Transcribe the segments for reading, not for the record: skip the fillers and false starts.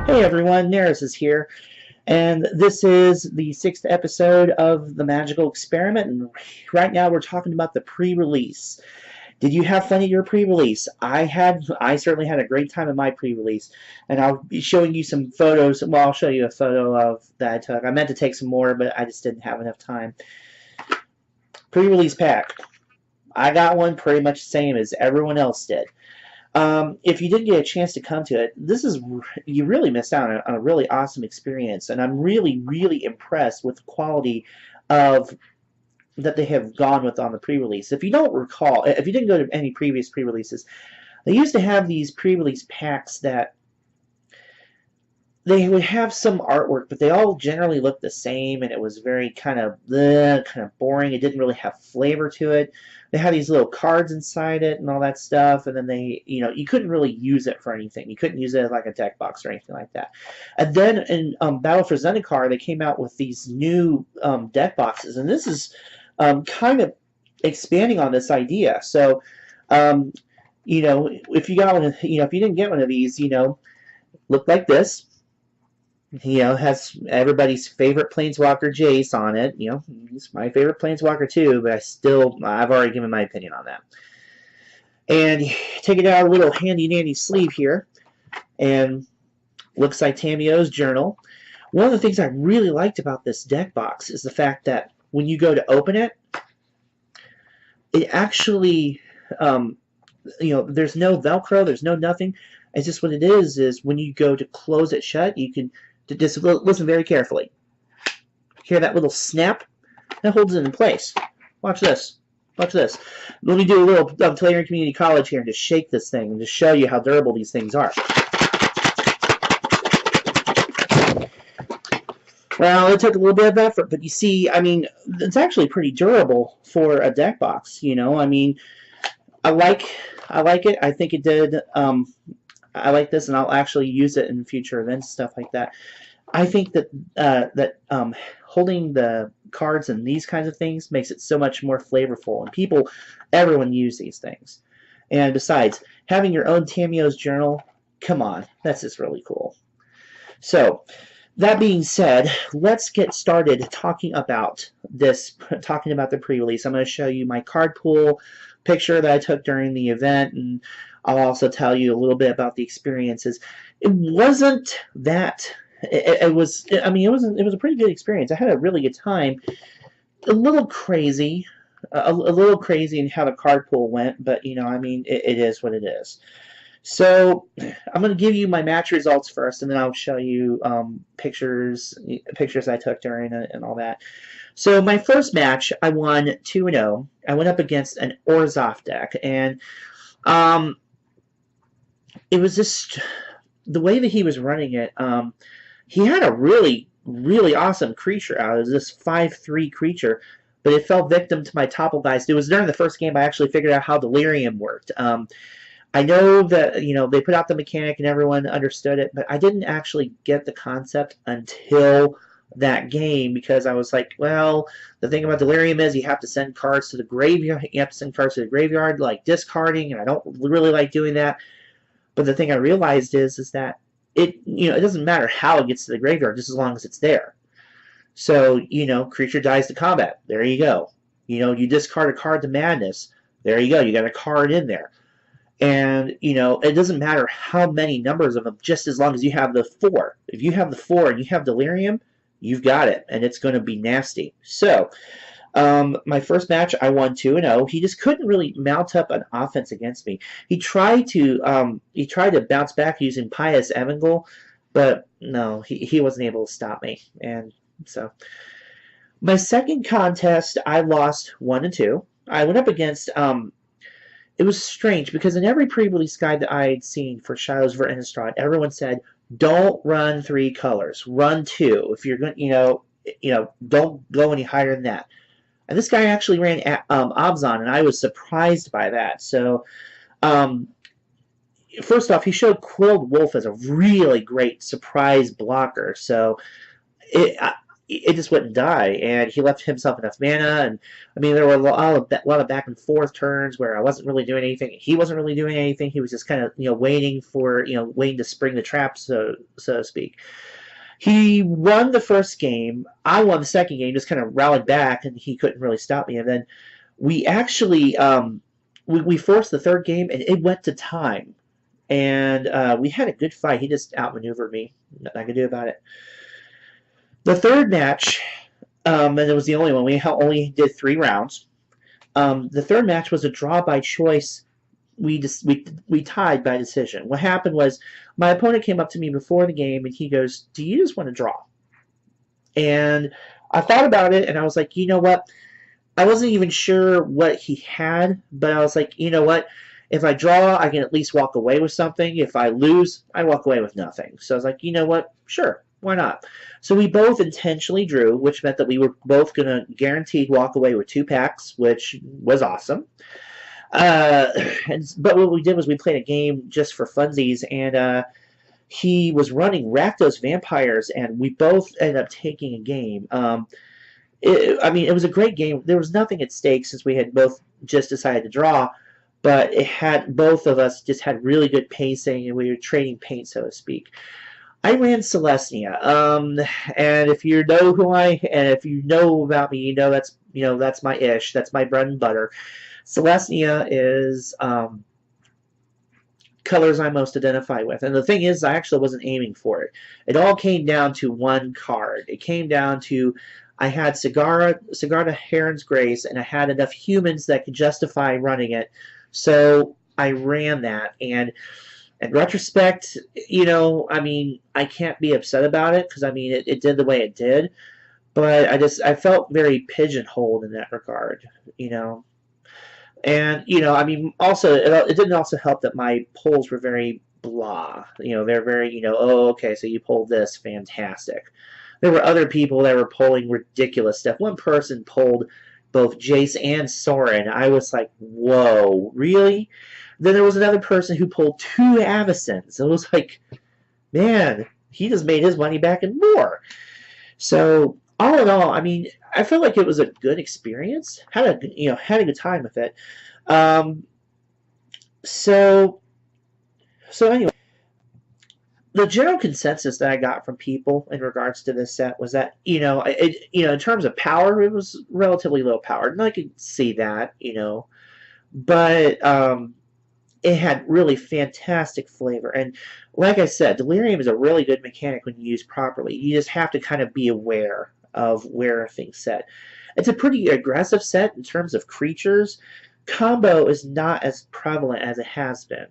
Hey everyone, Neresis here, and this is the 6th episode of the Magical Experiment, and right now we're talking about the pre-release. Did you have fun at your pre-release? I certainly had a great time at my pre-release, and I'll be showing you some photos. Well, I'll show you a photo of that I took. I meant to take some more, but I just didn't have enough time. Pre-release pack. I got one pretty much the same as everyone else did. If you didn't get a chance to come to it, you really missed out on a really awesome experience, and I'm really impressed with the quality of that they have gone with on the pre-release. If you don't recall, if you didn't go to any previous pre-releases, they used to have these pre-release packs that they would have some artwork, but they all generally looked the same, and it was very kind of boring. It didn't really have flavor to it. They had these little cards inside it and all that stuff, and then you couldn't really use it for anything. You couldn't use it as like a deck box or anything like that. And then in Battle for Zendikar, they came out with these new deck boxes, and this is kind of expanding on this idea. So, if you got one, if you didn't get one of these, look like this. Has everybody's favorite Planeswalker Jace on it. He's my favorite Planeswalker too, but I've already given my opinion on that. And take it out a little handy-dandy sleeve here, and looks like Tamio's journal. One of the things I really liked about this deck box is the fact that when you go to open it, it actually, there's no Velcro, there's no nothing. It's just what it is when you go to close it shut, you can just listen very carefully. Hear that little snap? That holds it in place. Watch this. Watch this. Let me do a little Tulare Community College here and just shake this thing and just show you how durable these things are. Well, it took a little bit of effort, but you see, I mean, it's actually pretty durable for a deck box. I mean, I like it. I think it did. I like this, and I'll actually use it in future events, stuff like that. I think that holding the cards and these kinds of things makes it so much more flavorful, and everyone use these things. And besides, having your own Tamio's journal, come on, that's just really cool. So, that being said, let's get started talking about the pre-release. I'm going to show you my card pool picture that I took during the event, and I'll also tell you a little bit about the experiences. It wasn't that. It was a pretty good experience. I had a really good time. A little crazy, in how the card pool went, but it is what it is. So I'm going to give you my match results first, and then I'll show you pictures I took during it and all that. So my first match, I won 2-0. I went up against an Orzhov deck, and it was just the way that he was running it. He had a really, really awesome creature out. It was this 5/3 creature, but it fell victim to my topple guys. It was during the first game I actually figured out how Delirium worked. I know that they put out the mechanic and everyone understood it, but I didn't actually get the concept until that game, because I was like, well, the thing about Delirium is you have to send cards to the graveyard. You have to send cards to the graveyard, like discarding, and I don't really like doing that. But the thing I realized is that it doesn't matter how it gets to the graveyard, just as long as it's there. So creature dies to combat. There you go. You discard a card to madness. There you go. You got a card in there. And, it doesn't matter how many numbers of them, just as long as you have the 4. If you have the 4 and you have Delirium, you've got it, and it's going to be nasty. So, my first match, I won 2-0. He just couldn't really mount up an offense against me. He tried to bounce back using Pious Evangel, but no, he wasn't able to stop me. And so, my second contest, I lost 1-2. I went up against it was strange, because in every pre-release guide that I had seen for Shadows for Innistrad, everyone said, don't run 3 colors, run 2. If you're going, don't go any higher than that. And this guy actually ran Abzan, and I was surprised by that. So, first off, he showed Quilled Wolf as a really great surprise blocker. So, it just wouldn't die, and he left himself enough mana. And I mean, there were a lot of back and forth turns where I wasn't really doing anything. He wasn't really doing anything. He was just kind of waiting for waiting to spring the trap, so to speak. He won the first game. I won the second game. Just kind of rallied back, and he couldn't really stop me. And then we actually we forced the third game, and it went to time. And we had a good fight. He just outmaneuvered me. Nothing I could do about it. The third match, and it was the only one. We only did 3 rounds. The third match was a draw by choice. We tied by decision. What happened was my opponent came up to me before the game, and he goes, "Do you just want to draw?" And I thought about it, and I was like, you know what? I wasn't even sure what he had, but I was like, you know what? If I draw, I can at least walk away with something. If I lose, I walk away with nothing. So I was like, you know what? Sure, why not? So we both intentionally drew, which meant that we were both going to guaranteed walk away with 2 packs, which was awesome. But what we did was we played a game just for funsies, and he was running Rakdos Vampires, and we both ended up taking a game. I mean, it was a great game. There was nothing at stake since we had both just decided to draw, but both of us just had really good pacing, and we were trading paint, so to speak. I ran Celestia, and if you know if you know about me, you know that's my ish. That's my bread and butter. Celestia is colors I most identify with. And the thing is, I actually wasn't aiming for it. It all came down to one card. It came down to I had Sigarda Heron's Grace, and I had enough humans that could justify running it. So I ran that. And in retrospect, I mean, I can't be upset about it because, I mean, it did the way it did. But I felt very pigeonholed in that regard, And, I mean, also, it didn't also help that my polls were very blah. They're very, oh, okay, so you pulled this, fantastic. There were other people that were polling ridiculous stuff. One person pulled both Jace and Sorin. I was like, whoa, really? Then there was another person who pulled 2 Avacens. It was like, man, he just made his money back and more. So, all in all, I mean, I felt like it was a good experience. Had a good time with it. So anyway, the general consensus that I got from people in regards to this set was that in terms of power, it was relatively low powered, and I could see that, but it had really fantastic flavor. And like I said, Delirium is a really good mechanic when used properly. You just have to kind of be aware of where things set. It's a pretty aggressive set in terms of creatures. Combo is not as prevalent as it has been.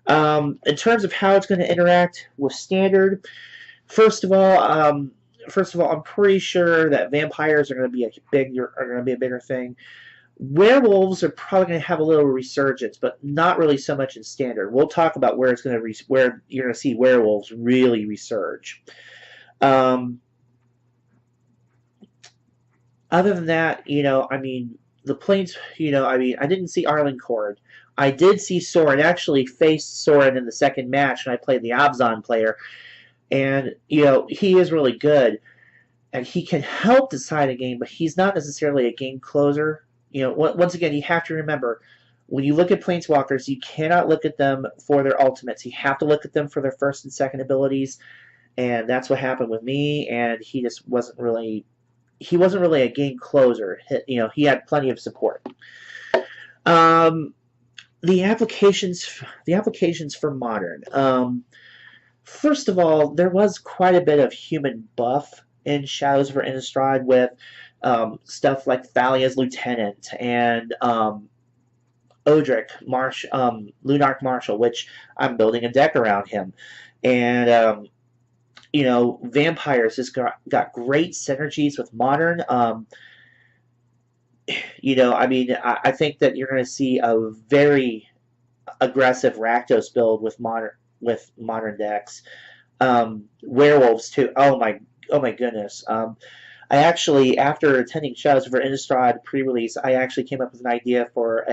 In terms of how it's going to interact with Standard, first of all, I'm pretty sure that vampires are going to be a bigger thing. Werewolves are probably going to have a little resurgence, but not really so much in Standard. We'll talk about where you're going to see werewolves really resurge. Other than that, I mean, the planes, I mean, I didn't see Arlencord. I did see Sorin. Actually faced Sorin in the second match, and I played the Abzan player. And, he is really good. And he can help decide a game, but he's not necessarily a game closer. Once again, you have to remember, when you look at Planeswalkers, you cannot look at them for their ultimates. You have to look at them for their first and second abilities. And that's what happened with me, and he just wasn't really... He wasn't really a game closer. He had plenty of support. The applications for Modern. First of all, there was quite a bit of human buff in Shadows for Innistrad with stuff like Thalia's Lieutenant and Odric, Lunarch Marshal, which I'm building a deck around him. And Vampires has got great synergies with Modern. I mean, I think that you're going to see a very aggressive Rakdos build with modern decks. Werewolves too. Oh my goodness. I actually, after attending Shadows for Innistrad pre-release, I actually came up with an idea for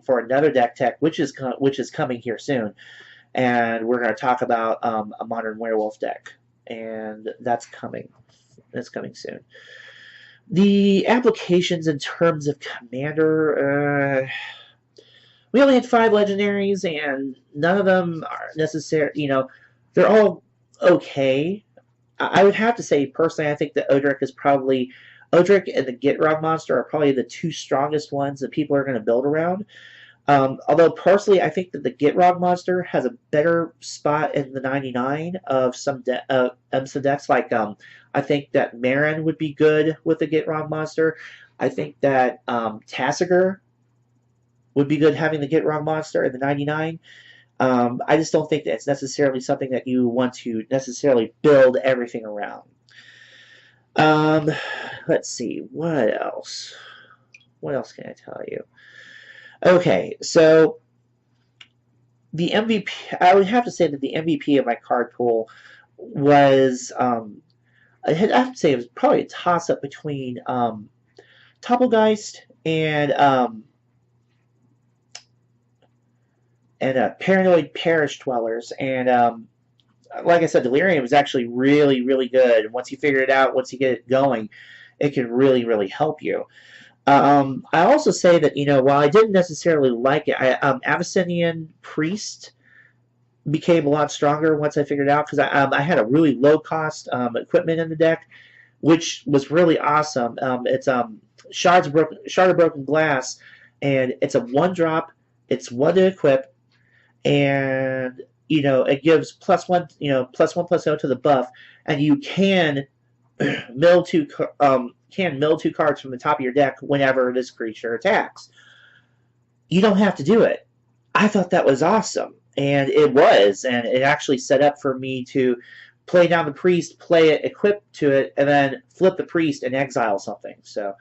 another deck tech, which is coming here soon, and we're going to talk about a modern werewolf deck. And that's coming. It's coming soon. The applications in terms of commander, we only had 5 legendaries, and none of them are necessary. You know, they're all okay. I would have to say, personally, I think that Odric is probably Odric and the Gitrog monster are probably the 2 strongest ones that people are going to build around. Although personally, I think that the Gitrog monster has a better spot in the 99 of some decks. Like I think that Marin would be good with the Gitrog monster. I think that Tassiger would be good having the Gitrog monster in the 99. I just don't think that it's necessarily something that you want to necessarily build everything around. Let's see, what else? What else can I tell you? Okay, so the MVP, I would have to say that the MVP of my card pool was, I have to say it was probably a toss-up between Topplegeist and Paranoid Parish Dwellers. And like I said, Delirium is actually really, really good. Once you figure it out, once you get it going, it can really, really help you. I also say that, you know, while I didn't necessarily like it, Abyssinian Priest became a lot stronger once I figured it out, because I had a really low-cost equipment in the deck, which was really awesome. It's Shard of Broken Glass, and it's a 1-drop. It's 1 to equip, and you know it gives +1, you know, +1/+0 to the buff, and you can mill 2 cards from the top of your deck whenever this creature attacks. You don't have to do it. I thought that was awesome, and it was, and it actually set up for me to play down the priest, play it, equip to it, and then flip the priest and exile something. So,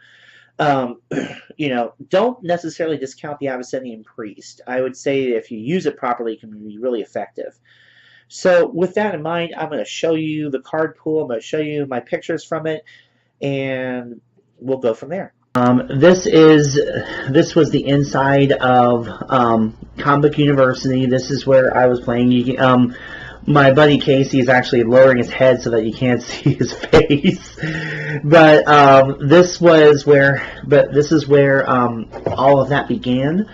you know, don't necessarily discount the Abyssinian Priest. I would say if you use it properly, it can be really effective. So with that in mind, I'm going to show you the card pool. I'm going to show you my pictures from it, and we'll go from there. This was the inside of Comic University. This is where I was playing. My buddy Casey is actually lowering his head so that you can't see his face. But this is where all of that began.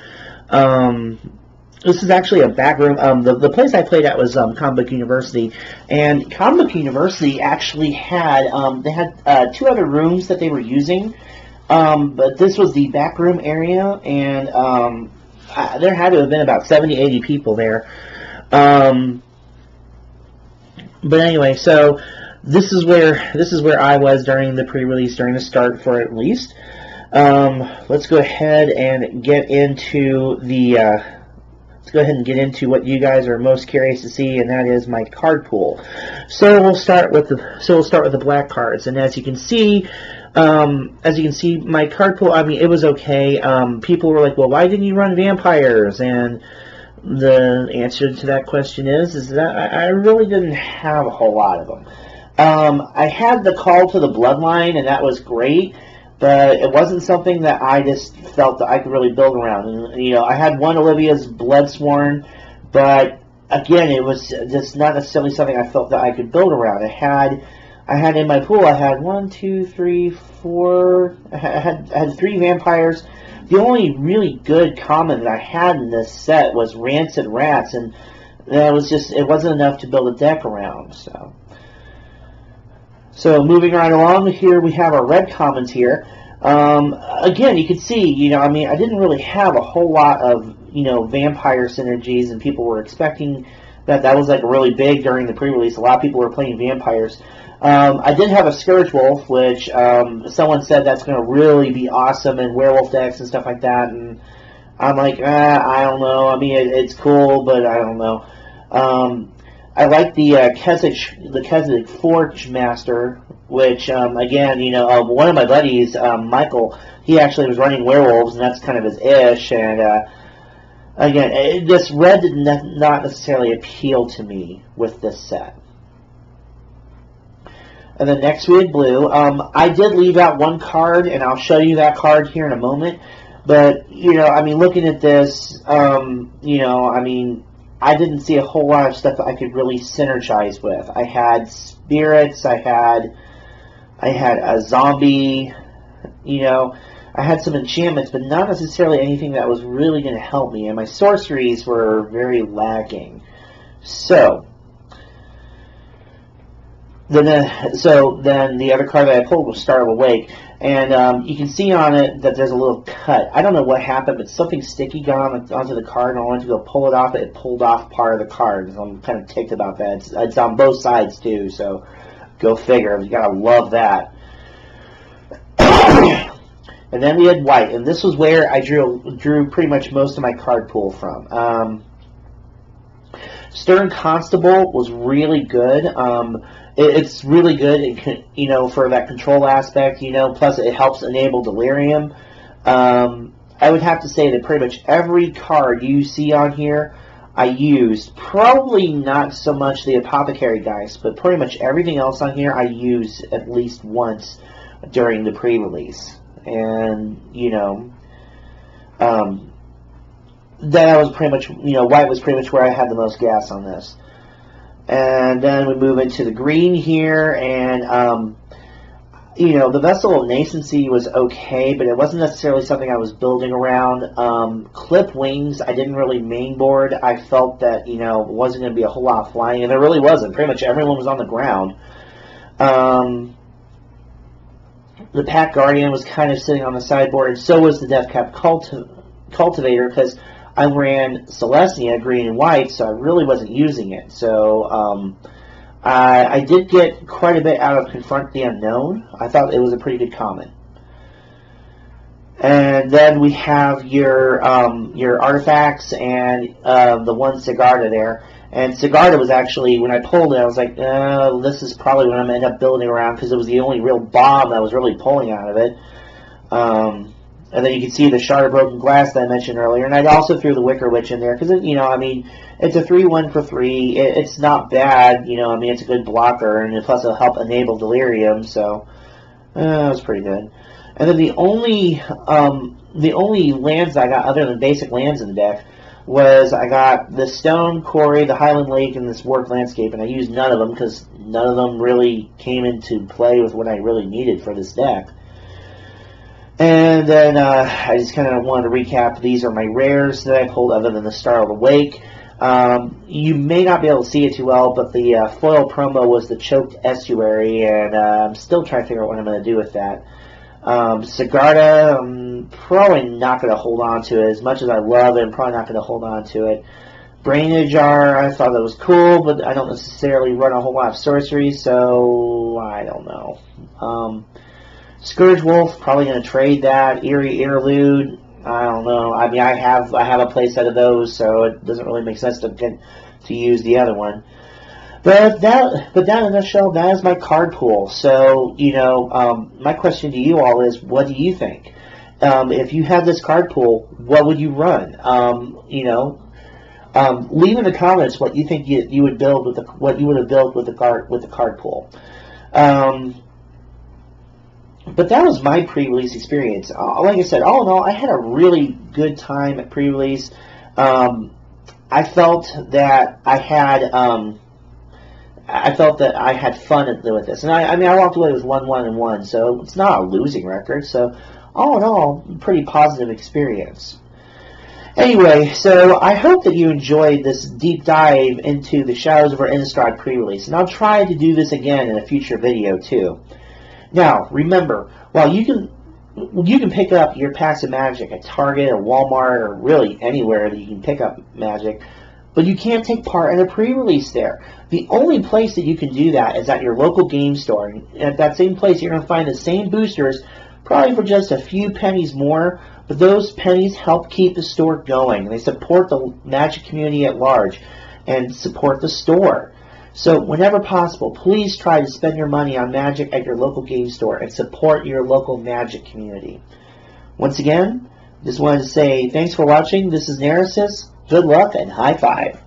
This is actually a back room. The place I played at was Comic University, and Comic University actually had 2 other rooms that they were using, but this was the back room area, and there had to have been about 70-80 people there. But anyway, so this is where I was during the pre-release, during the start for it at least. Let's go ahead and get into what you guys are most curious to see, and that is my card pool. So we'll start with the black cards, and as you can see, my card pool, I mean, it was okay. People were like, well, why didn't you run vampires? And the answer to that question is that I really didn't have a whole lot of them. I had the Call to the Bloodline, and that was great, but it wasn't something that I just felt that I could really build around. And, you know, I had one Olivia's Bloodsworn, but again, it was just not necessarily something I felt that I could build around. I had in my pool, I had 1, 2, 3, 4. I had 3 vampires. The only really good common that I had in this set was Rancid Rats, and it wasn't enough to build a deck around. So moving right along, here we have our red commons here. Again, you can see, you know, I mean, I didn't really have a whole lot of, you know, vampire synergies, and people were expecting that was like really big during the pre-release. A lot of people were playing vampires. I did have a Scourge Wolf, which someone said that's going to really be awesome in werewolf decks and stuff like that, and I'm like, I don't know. I mean, it's cool, but I don't know. I like the Keswick Forge Master, which, again, you know, one of my buddies, Michael, he actually was running werewolves, and that's kind of his ish, and again, this red did not necessarily appeal to me with this set. And then next we had blue. I did leave out one card, and I'll show you that card here in a moment. But, you know, I mean, looking at this, you know, I mean, I didn't see a whole lot of stuff that I could really synergize with. I had spirits, I had I had a zombie, you know. I had some enchantments, but not necessarily anything that was really going to help me, and my sorceries were very lacking. So then the other card that I pulled was Star of Awake, and you can see on it that there's a little cut. I don't know what happened, but something sticky got onto the card, and I wanted to go pull it off. It pulled off part of the card, so I'm kind of ticked about that. It's on both sides too, so go figure. You gotta love that. And then we had white, and this was where I drew pretty much most of my card pool from. Stern Constable was really good. It's really good, you know, for that control aspect, you know, plus it helps enable Delirium. I would have to say that pretty much every card you see on here I used. Probably not so much the Apothecary Dice, but pretty much everything else on here I used at least once during the pre-release. And, you know, that was pretty much, you know, white was pretty much where I had the most gas on this. And then we move into the green here, and, you know, the Vessel of Nascency was okay, but it wasn't necessarily something I was building around. Clip Wings, I didn't really mainboard. I felt that, you know, it wasn't going to be a whole lot of flying, and there really wasn't. Pretty much everyone was on the ground. The Pack Guardian was kind of sitting on the sideboard, and so was the Deathcap Cultivator, because I ran Celestia green and white, so I really wasn't using it. So I did get quite a bit out of Confront the Unknown. I thought it was a pretty good common. And then we have your artifacts and the one Sigarda there. And Sigarda was actually, when I pulled it, I was like, this is probably what I'm going to end up building around, because it was the only real bomb that was really pulling out of it. And then you can see the Shard of Broken Glass that I mentioned earlier. And I also threw the Wicker Witch in there, because, you know, I mean, it's a 3/1 for 3. It's not bad, you know, I mean, it's a good blocker, and plus it'll help enable Delirium, so it was pretty good. And then the only lands I got, other than basic lands in the deck, was I got the Stone Quarry, the Highland Lake, and this Warped Landscape, and I used none of them because none of them really came into play with what I really needed for this deck. And then I just kind of wanted to recap. These are my rares that I pulled other than the Star of Awake. You may not be able to see it too well, but the foil promo was the Choked Estuary, and I'm still trying to figure out what I'm going to do with that. Sigarda, I'm probably not going to hold on to it. As much as I love it, I'm probably not going to hold on to it. Brain Jar, I thought that was cool, but I don't necessarily run a whole lot of sorceries, so I don't know. Scourge Wolf, probably going to trade that. Eerie Interlude, I don't know. I mean, I have a playset of those, so it doesn't really make sense to use the other one. But that in a nutshell, that is my card pool. So, you know, my question to you all is, what do you think? If you had this card pool, what would you run? You know, leave in the comments what you think you would build with what you would have built with the card pool. But that was my pre-release experience. Like I said, all in all, I had a really good time at pre-release. I felt that I had fun with this, and I mean, I walked away with 1-1-1, so it's not a losing record. So, all in all, pretty positive experience. Anyway, so I hope that you enjoyed this deep dive into the Shadows of our Innistrad pre-release, and I'll try to do this again in a future video too. Now, remember, while you can pick up your packs of Magic at Target or Walmart or really anywhere that you can pick up Magic, but you can't take part in a pre-release there. The only place that you can do that is at your local game store. And at that same place, you're going to find the same boosters, probably for just a few pennies more, but those pennies help keep the store going. They support the Magic community at large and support the store. So whenever possible, please try to spend your money on Magic at your local game store and support your local Magic community. Once again, just wanted to say thanks for watching. This is Neresis. Good luck and high five.